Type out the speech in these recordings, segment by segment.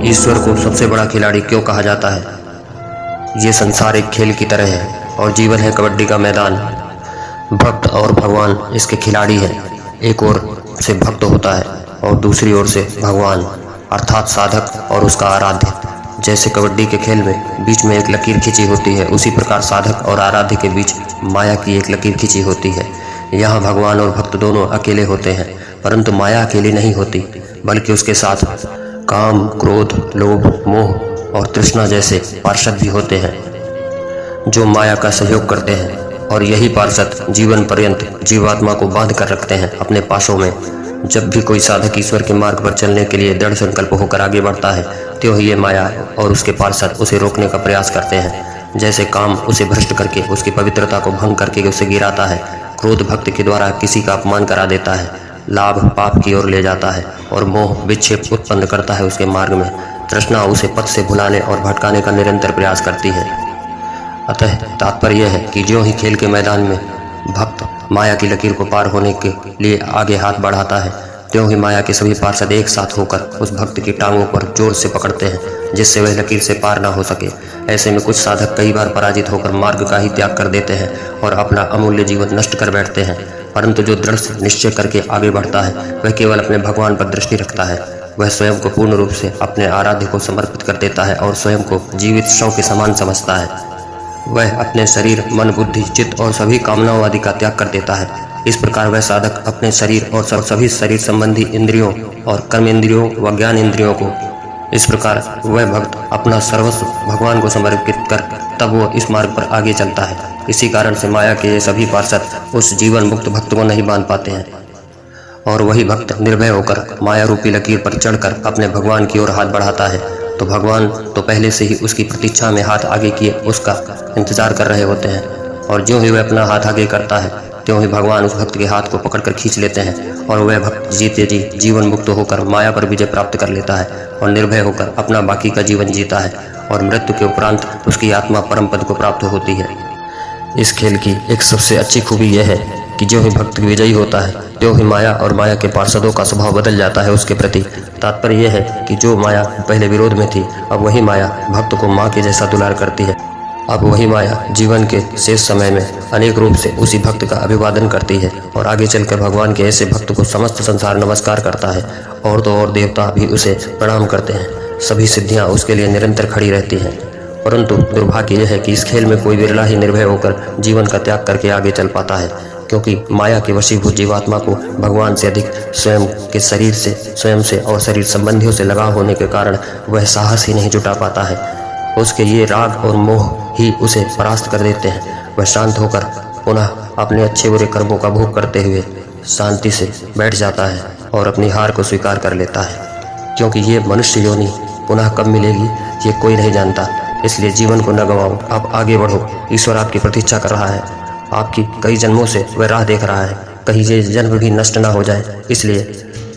ईश्वर को सबसे बड़ा खिलाड़ी क्यों कहा जाता है? ये संसार एक खेल की तरह है और जीवन है कबड्डी का मैदान। भक्त और भगवान इसके खिलाड़ी हैं। एक ओर से भक्त होता है और दूसरी ओर से भगवान अर्थात साधक और उसका आराध्य। जैसे कबड्डी के खेल में बीच में एक लकीर खींची होती है, उसी प्रकार साधक और आराध्य के बीच माया की एक लकीर खींची होती है। यहाँ भगवान और भक्त दोनों अकेले होते हैं, परंतु माया अकेली नहीं होती, बल्कि उसके साथ काम, क्रोध, लोभ, मोह और तृष्णा जैसे पार्षद भी होते हैं जो माया का सहयोग करते हैं। और यही पार्षद जीवन पर्यंत जीवात्मा को बांध कर रखते हैं अपने पाशों में। जब भी कोई साधक ईश्वर के मार्ग पर चलने के लिए दृढ़ संकल्प होकर आगे बढ़ता है, त्यों ही ये माया और उसके पार्षद उसे रोकने का प्रयास करते हैं। जैसे काम उसे भ्रष्ट करके उसकी पवित्रता को भंग करके उसे गिराता है, क्रोध भक्त के द्वारा किसी का अपमान करा देता है, लाभ पाप की ओर ले जाता है और मोह विक्षेप उत्पन्न करता है उसके मार्ग में। तृष्णा उसे पथ से भुलाने और भटकाने का निरंतर प्रयास करती है। अतः तात्पर्य यह है कि ज्यों ही खेल के मैदान में भक्त माया की लकीर को पार होने के लिए आगे हाथ बढ़ाता है, त्यों ही माया के सभी पार्षद एक साथ होकर उस भक्त की टांगों पर जोर से पकड़ते हैं, जिससे वह लकीर से पार ना हो सके। ऐसे में कुछ साधक कई बार पराजित होकर मार्ग का ही त्याग कर देते हैं और अपना अमूल्य जीवन नष्ट कर बैठते हैं। परंतु जो दृढ़ निश्चय करके आगे बढ़ता है, वह केवल अपने भगवान पर दृष्टि रखता है। वह स्वयं को पूर्ण रूप से अपने आराध्य को समर्पित कर देता है और स्वयं को जीवित शव के समान समझता है। वह अपने शरीर, मन, बुद्धि, चित्त और सभी कामनाओं आदि का त्याग कर देता है। इस प्रकार वह साधक अपने शरीर और सभी शरीर संबंधी इंद्रियों और कर्म इंद्रियों व ज्ञान इंद्रियों को, इस प्रकार वह भक्त अपना सर्वस्व भगवान को समर्पित कर तब वो इस मार्ग पर आगे चलता है। इसी कारण से माया के ये सभी पार्षद उस जीवन मुक्त भक्त को नहीं बांध पाते हैं और वही भक्त निर्भय होकर माया रूपी लकीर पर चढ़कर अपने भगवान की ओर हाथ बढ़ाता है। तो भगवान तो पहले से ही उसकी प्रतीक्षा में हाथ आगे किए उसका इंतजार कर रहे होते हैं, और ज्यों ही वह अपना हाथ आगे करता है, त्यों ही भगवान उस भक्त के हाथ को पकड़कर खींच लेते हैं और वह भक्त जीते जी जीवन मुक्त होकर माया पर विजय प्राप्त कर लेता है और निर्भय होकर अपना बाकी का जीवन जीता है और मृत्यु के उपरांत उसकी आत्मा परम पद को प्राप्त होती है। इस खेल की एक सबसे अच्छी खूबी यह है कि जो ही भक्त विजयी होता है, त्यों ही माया और माया के पार्षदों का स्वभाव बदल जाता है उसके प्रति। तात्पर्य यह है कि जो माया पहले विरोध में थी, अब वही माया भक्त को माँ के जैसा दुलार करती है। अब वही माया जीवन के शेष समय में अनेक रूप से उसी भक्त का अभिवादन करती है और आगे चलकर भगवान के ऐसे भक्त को समस्त संसार नमस्कार करता है और तो और देवता भी उसे प्रणाम करते हैं। सभी सिद्धियां उसके लिए निरंतर खड़ी रहती हैं। परंतु दुर्भाग्य यह है कि इस खेल में कोई विरला ही निर्भय होकर जीवन का त्याग करके आगे चल पाता है, क्योंकि माया के वशीभूत जीवात्मा को भगवान से अधिक स्वयं के शरीर से, स्वयं से और शरीर संबंधियों से लगाव होने के कारण वह साहस ही नहीं जुटा पाता है। उसके ये राग और मोह ही उसे परास्त कर देते हैं। वह शांत होकर पुनः अपने अच्छे बुरे कर्मों का भोग करते हुए शांति से बैठ जाता है और अपनी हार को स्वीकार कर लेता है, क्योंकि ये मनुष्य योनि पुनः कब मिलेगी ये कोई नहीं जानता। इसलिए जीवन को न गंवाओ, आप आगे बढ़ो। ईश्वर आपकी प्रतीक्षा कर रहा है, आपकी कई जन्मों से वह राह देख रहा है, कहीं ये जन्म भी नष्ट ना हो जाए। इसलिए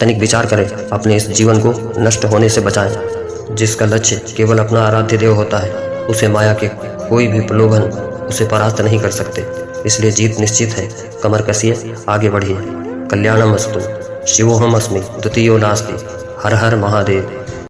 तनिक विचार करें, अपने इस जीवन को नष्ट होने से बचाएं। जिसका लक्ष्य केवल अपना आराध्य देव होता है, उसे माया के कोई भी प्रलोभन उसे परास्त नहीं कर सकते। इसलिए जीत निश्चित है। कमर कसिए, आगे बढ़िए। कल्याणमस्तु। शिवोहम अस्मि द्वितीयो नास्ति। हर हर महादेव।